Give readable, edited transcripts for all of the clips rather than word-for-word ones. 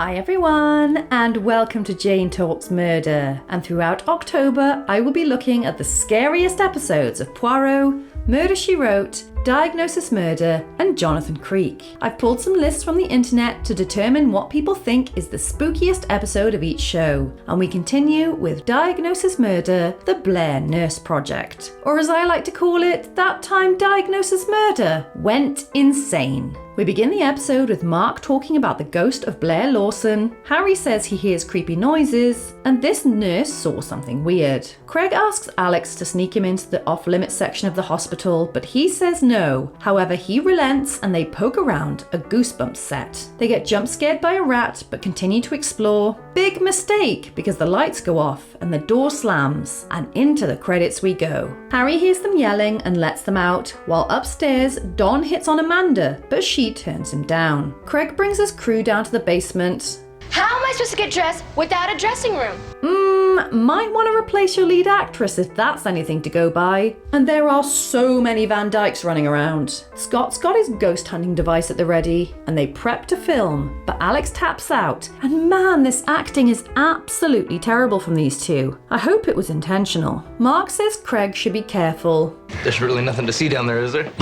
Hi everyone, and welcome to Jane Talks Murder. And throughout October, I will be looking at the scariest episodes of Poirot, Murder, She Wrote, Diagnosis Murder, and Jonathan Creek. I've pulled some lists from the internet to determine what people think is the spookiest episode of each show. And we continue with Diagnosis Murder, the Blair Nurse Project. Or as I like to call it, that time Diagnosis Murder went insane. We begin the episode with Mark talking about the ghost of Blair Lawson. Harry says he hears creepy noises, and this nurse saw something weird. Craig asks Alex to sneak him into the off-limits section of the hospital, but he says no. However, he relents and they poke around a Goosebumps set. They get jump scared by a rat, but continue to explore. Big mistake, because the lights go off and the door slams, and into the credits we go. Harry hears them yelling and lets them out, while upstairs, Don hits on Amanda, but she turns him down. Craig brings his crew down to the basement. How am I supposed to get dressed without a dressing room? Might want to replace your lead actress if that's anything to go by. And there are so many Van Dykes running around. Scott's got his ghost hunting device at the ready, and they prep to film, but Alex taps out. And man, this acting is absolutely terrible from these two. I hope it was intentional. Mark says Craig should be careful. There's really nothing to see down there, is there?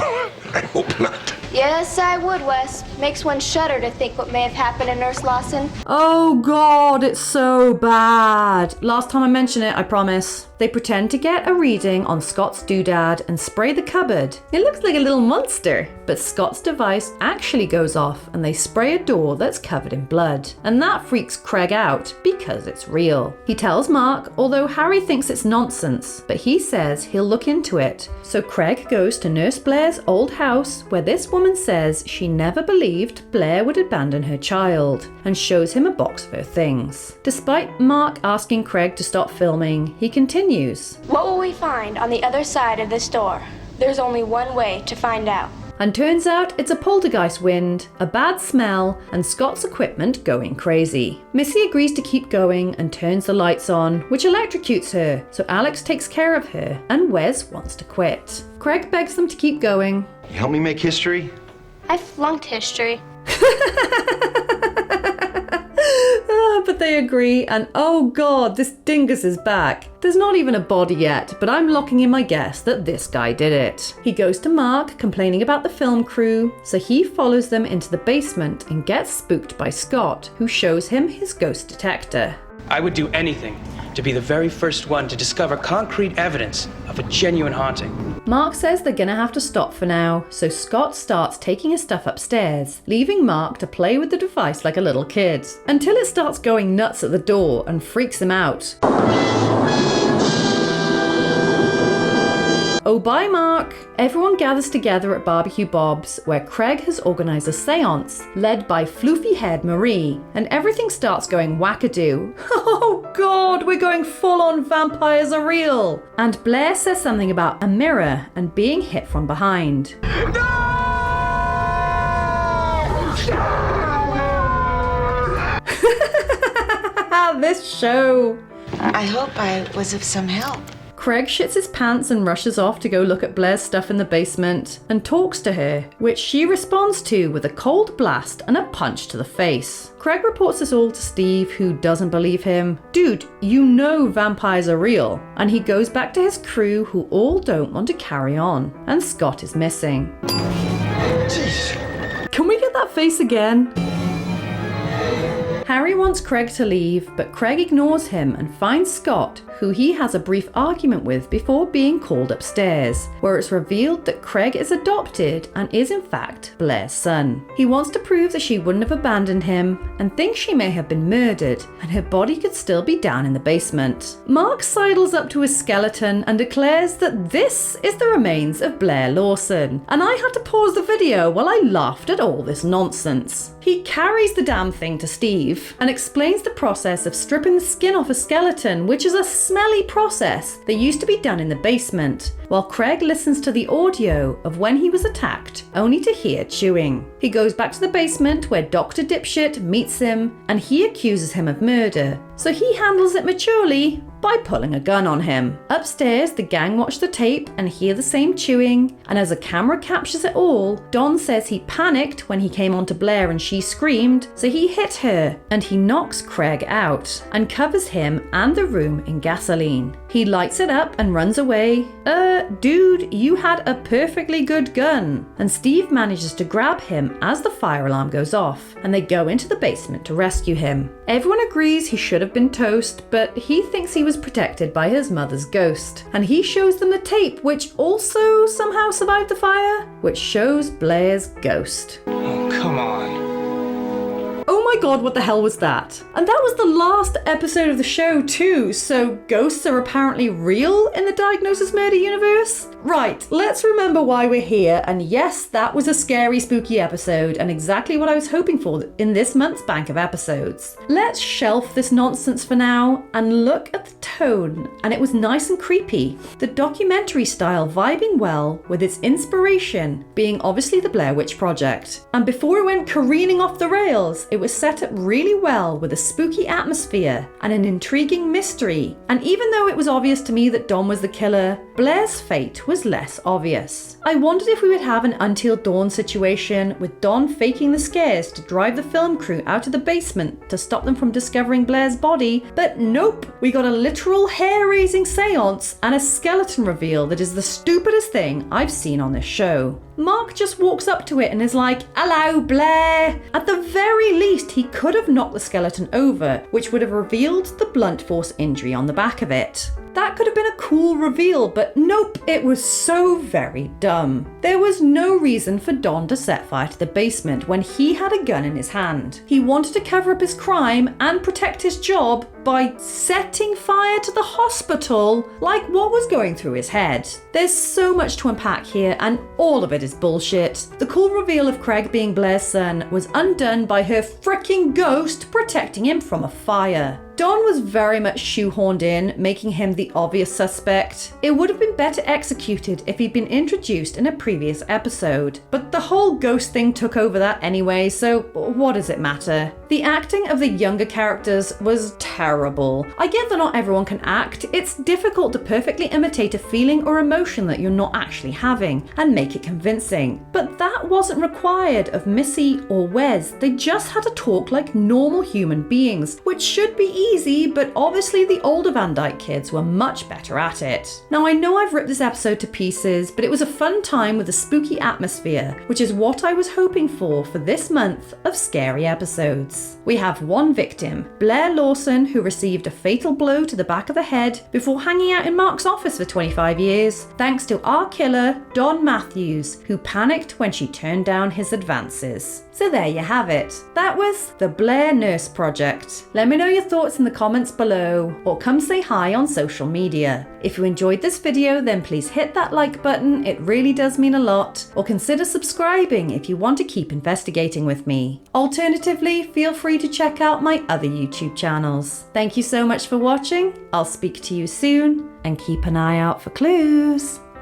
I hope not. Yes, I would, Wes. Makes one shudder to think what may have happened to Nurse Lawson. Oh god, it's so bad. Last time I mention it, I promise. They pretend to get a reading on Scott's doodad and spray the cupboard. It looks like a little monster. But Scott's device actually goes off and they spray a door that's covered in blood. And that freaks Craig out because it's real. He tells Mark, although Harry thinks it's nonsense, but he says he'll look into it. So Craig goes to Nurse Blair's old house where this woman says she never believed Blair would abandon her child and shows him a box of her things. Despite Mark asking Craig to stop filming, he continues. What will we find on the other side of this door? There's only one way to find out. And turns out it's a poltergeist wind, a bad smell, and Scott's equipment going crazy. Missy agrees to keep going and turns the lights on, which electrocutes her, so Alex takes care of her, and Wes wants to quit. Craig begs them to keep going. You help me make history? I flunked history. But they agree, and oh god, this dingus is back. There's not even a body yet, but I'm locking in my guess that this guy did it. He goes to Mark, complaining about the film crew, so he follows them into the basement and gets spooked by Scott, who shows him his ghost detector. I would do anything to be the very first one to discover concrete evidence of a genuine haunting. Mark says they're gonna have to stop for now, so Scott starts taking his stuff upstairs, leaving Mark to play with the device like a little kid, until it starts going nuts at the door and freaks him out. Oh, bye, Mark! Everyone gathers together at Barbecue Bob's, where Craig has organised a séance, led by floofy-haired Marie, and everything starts going wackadoo. Oh god, we're going full-on vampires are real! And Blair says something about a mirror and being hit from behind. This show! I hope I was of some help. Craig shits his pants and rushes off to go look at Blair's stuff in the basement and talks to her, which she responds to with a cold blast and a punch to the face. Craig reports this all to Steve, who doesn't believe him. Dude, you know vampires are real. And he goes back to his crew, who all don't want to carry on. And Scott is missing. Jeez. Can we get that face again? Harry wants Craig to leave, but Craig ignores him and finds Scott, who he has a brief argument with before being called upstairs, where it's revealed that Craig is adopted and is in fact Blair's son. He wants to prove that she wouldn't have abandoned him and thinks she may have been murdered and her body could still be down in the basement. Mark sidles up to his skeleton and declares that this is the remains of Blair Lawson, and I had to pause the video while I laughed at all this nonsense. He carries the damn thing to Steve and explains the process of stripping the skin off a skeleton, which is a smelly process that used to be done in the basement, while Craig listens to the audio of when he was attacked, only to hear chewing. He goes back to the basement where Dr. Dipshit meets him and he accuses him of murder, so he handles it maturely by pulling a gun on him. Upstairs, the gang watch the tape and hear the same chewing, and as a camera captures it all, Don says he panicked when he came onto Blair and she screamed, so he hit her, and he knocks Craig out and covers him and the room in gasoline. He lights it up and runs away. Dude, you had a perfectly good gun. And Steve manages to grab him as the fire alarm goes off, and they go into the basement to rescue him. Everyone agrees he should have been toast, but he thinks he was protected by his mother's ghost. And he shows them the tape, which also somehow survived the fire, which shows Blair's ghost. Oh, come on. Oh my god, what the hell was that? And that was the last episode of the show too, so ghosts are apparently real in the Diagnosis Murder universe? Right, let's remember why we're here, and yes, that was a scary, spooky episode, and exactly what I was hoping for in this month's bank of episodes. Let's shelf this nonsense for now, and look at the tone, and it was nice and creepy. The documentary style vibing well, with its inspiration being obviously the Blair Witch Project. And before it went careening off the rails, it was set up really well with a spooky atmosphere and an intriguing mystery. And even though it was obvious to me that Don was the killer, Blair's fate was less obvious. I wondered if we would have an Until Dawn situation with Don faking the scares to drive the film crew out of the basement to stop them from discovering Blair's body, but nope, we got a literal hair-raising séance and a skeleton reveal that is the stupidest thing I've seen on this show. Mark just walks up to it and is like, "Hello, Blair." At the very least, he could have knocked the skeleton over, which would have revealed the blunt force injury on the back of it. That could have been a cool reveal, but nope, it was so very dumb. There was no reason for Don to set fire to the basement when he had a gun in his hand. He wanted to cover up his crime and protect his job by setting fire to the hospital. Like, what was going through his head? There's so much to unpack here, and all of it is bullshit. The cool reveal of Craig being Blair's son was undone by her freaking ghost protecting him from a fire. Don was very much shoehorned in, making him the obvious suspect. It would have been better executed if he'd been introduced in a previous episode, but the whole ghost thing took over that anyway, so what does it matter? The acting of the younger characters was terrible. I get that not everyone can act. It's difficult to perfectly imitate a feeling or emotion that you're not actually having and make it convincing. But that wasn't required of Missy or Wes. They just had to talk like normal human beings, which should be easy, but obviously the older Van Dyke kids were much better at it. Now, I know I've ripped this episode to pieces, but it was a fun time with a spooky atmosphere, which is what I was hoping for this month of scary episodes. We have one victim, Blair Lawson, who received a fatal blow to the back of the head before hanging out in Mark's office for 25 years, thanks to our killer, Don Matthews, who panicked when she turned down his advances. So there you have it. That was the Blair Nurse Project. Let me know your thoughts in the comments below, or come say hi on social media. If you enjoyed this video, then please hit that like button, it really does mean a lot, or consider subscribing if you want to keep investigating with me. Alternatively, feel free to check out my other YouTube channels. Thank you so much for watching, I'll speak to you soon, and keep an eye out for clues.